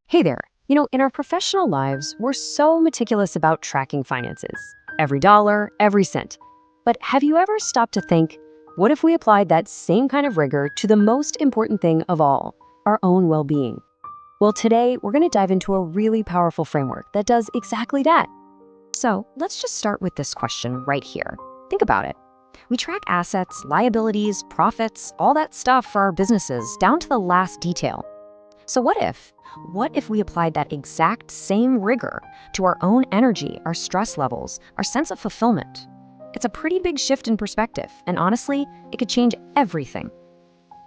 Hey there. In our professional lives, we're so meticulous about tracking finances. Every dollar, every cent. But have you ever stopped to think, what if we applied that same kind of rigor to the most important thing of all, our own well-being? Well, today we're going to dive into a really powerful framework that does exactly that. So let's just start with this question right here. Think about it. We track assets, liabilities, profits, all that stuff for our businesses down to the last detail. So what if? What if we applied that exact same rigor to our own energy, our stress levels, our sense of fulfillment? It's a pretty big shift in perspective, and honestly, it could change everything.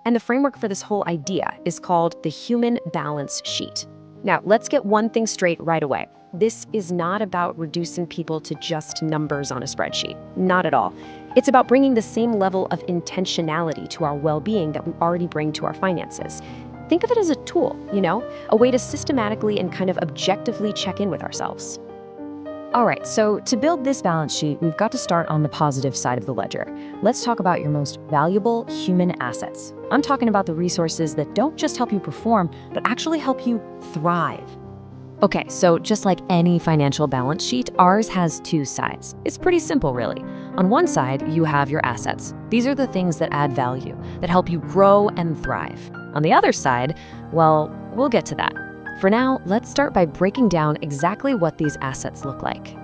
And the framework for this whole idea is called the human balance sheet. Now, let's get one thing straight right away. This is not about reducing people to just numbers on a spreadsheet. Not at all. It's about bringing the same level of intentionality to our well-being that we already bring to our finances. Think of it as a tool, a way to systematically and kind of objectively check in with ourselves. All right, so to build this balance sheet, we've got to start on the positive side of the ledger. Let's talk about your most valuable human assets. I'm talking about the resources that don't just help you perform, but actually help you thrive. Okay, so just like any financial balance sheet, ours has two sides. It's pretty simple, really. On one side, you have your assets. These are the things that add value, that help you grow and thrive. On the other side, well, we'll get to that. For now, let's start by breaking down exactly what these assets look like.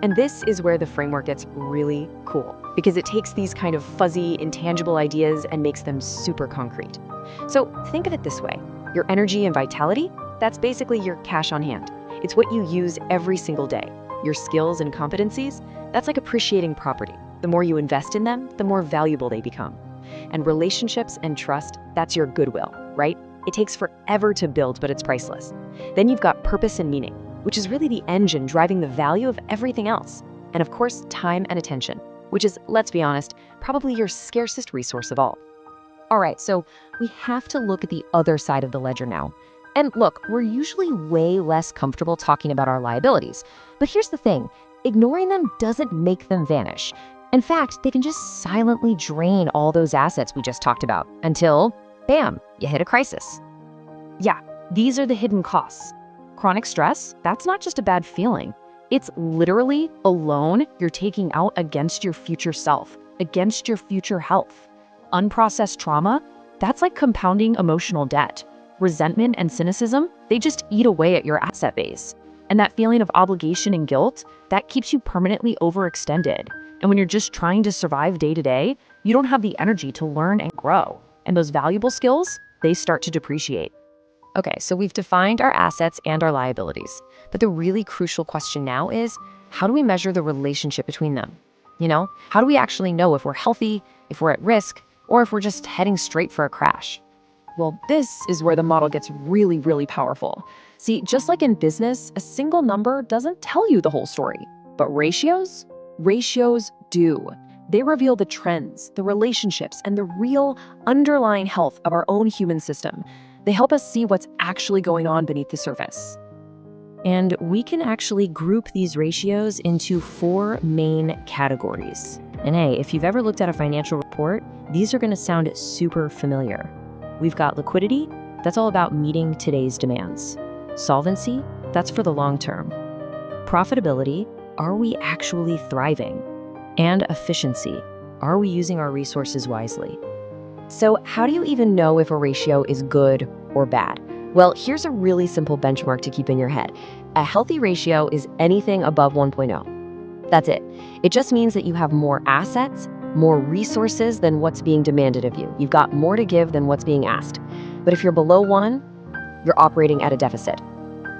And this is where the framework gets really cool, because it takes these kind of fuzzy, intangible ideas and makes them super concrete. So think of it this way. Your energy and vitality, that's basically your cash on hand. It's what you use every single day. Your skills and competencies, that's like appreciating property. The more you invest in them, the more valuable they become. And relationships and trust, that's your goodwill, right? It takes forever to build, but it's priceless. Then you've got purpose and meaning, which is really the engine driving the value of everything else. And of course, time and attention, which is, let's be honest, probably your scarcest resource of all. All right, so we have to look at the other side of the ledger now. And look, we're usually way less comfortable talking about our liabilities. But here's the thing, ignoring them doesn't make them vanish. In fact, they can just silently drain all those assets we just talked about until, bam, you hit a crisis. Yeah, these are the hidden costs. Chronic stress, that's not just a bad feeling. It's literally a loan you're taking out against your future self, against your future health. Unprocessed trauma, that's like compounding emotional debt. Resentment and cynicism, they just eat away at your asset base. And that feeling of obligation and guilt, that keeps you permanently overextended. And when you're just trying to survive day to day, you don't have the energy to learn and grow. And those valuable skills, they start to depreciate. Okay, so we've defined our assets and our liabilities. But the really crucial question now is, how do we measure the relationship between them? How do we actually know if we're healthy, if we're at risk, or if we're just heading straight for a crash? Well, this is where the model gets really, really powerful. See, just like in business, a single number doesn't tell you the whole story. But ratios? Ratios do. They reveal the trends, the relationships, and the real underlying health of our own human system. They help us see what's actually going on beneath the surface. And we can actually group these ratios into four main categories. And hey, if you've ever looked at a financial report, these are going to sound super familiar. We've got liquidity, that's all about meeting today's demands. Solvency, that's for the long term. Profitability, are we actually thriving? And efficiency, are we using our resources wisely? So how do you even know if a ratio is good or bad? Well, here's a really simple benchmark to keep in your head. A healthy ratio is anything above 1.0. That's it. It just means that you have more assets, more resources than what's being demanded of you. You've got more to give than what's being asked. But if you're below 1, you're operating at a deficit.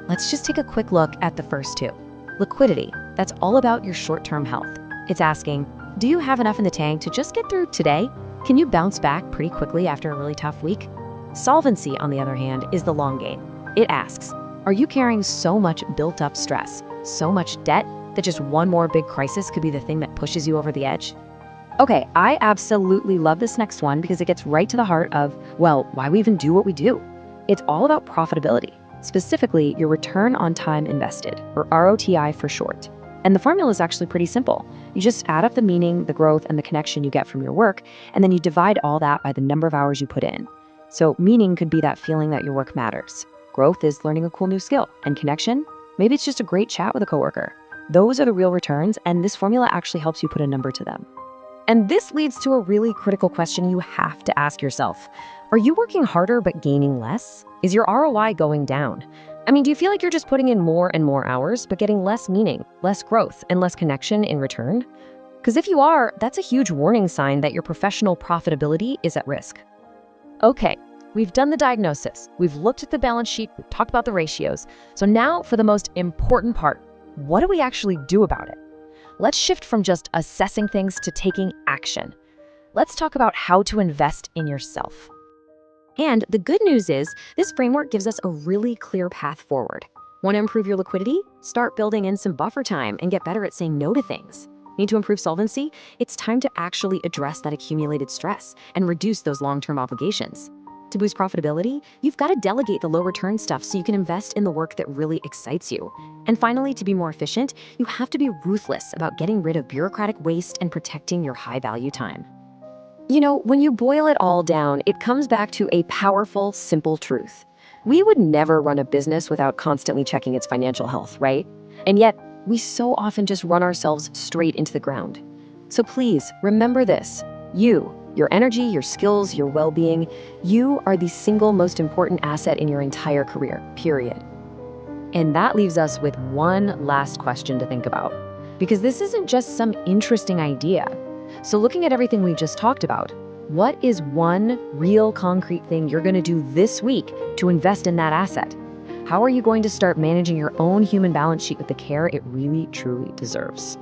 Let's just take a quick look at the first two. Liquidity, that's all about your short-term health. It's asking, do you have enough in the tank to just get through today? Can you bounce back pretty quickly after a really tough week? Solvency, on the other hand, is the long game. It asks, are you carrying so much built-up stress, so much debt, that just one more big crisis could be the thing that pushes you over the edge? Okay, I absolutely love this next one because it gets right to the heart of, well, why we even do what we do. It's all about profitability, specifically your return on time invested, or ROTI for short. And the formula is actually pretty simple. You just add up the meaning, the growth, and the connection you get from your work, and then you divide all that by the number of hours you put in. So meaning could be that feeling that your work matters. Growth is learning a cool new skill. And connection? Maybe it's just a great chat with a coworker. Those are the real returns, and this formula actually helps you put a number to them. And this leads to a really critical question you have to ask yourself. Are you working harder but gaining less? Is your ROI going down? I mean, do you feel like you're just putting in more and more hours, but getting less meaning, less growth, and less connection in return? Because if you are, that's a huge warning sign that your professional profitability is at risk. Okay, we've done the diagnosis. We've looked at the balance sheet. We've talked about the ratios. So now for the most important part, what do we actually do about it? Let's shift from just assessing things to taking action. Let's talk about how to invest in yourself. And the good news is, this framework gives us a really clear path forward. Want to improve your liquidity? Start building in some buffer time and get better at saying no to things. Need to improve solvency? It's time to actually address that accumulated stress and reduce those long-term obligations. To boost profitability, you've got to delegate the low return stuff so you can invest in the work that really excites you. And finally, to be more efficient, you have to be ruthless about getting rid of bureaucratic waste and protecting your high-value time. You know, when you boil it all down, it comes back to a powerful, simple truth. We would never run a business without constantly checking its financial health, right? And yet, we so often just run ourselves straight into the ground. So please, remember this. Your energy, your skills, your well-being, you are the single most important asset in your entire career, period. And that leaves us with one last question to think about, because this isn't just some interesting idea. So looking at everything we've just talked about, what is one real concrete thing you're going to do this week to invest in that asset? How are you going to start managing your own human balance sheet with the care it really, truly deserves?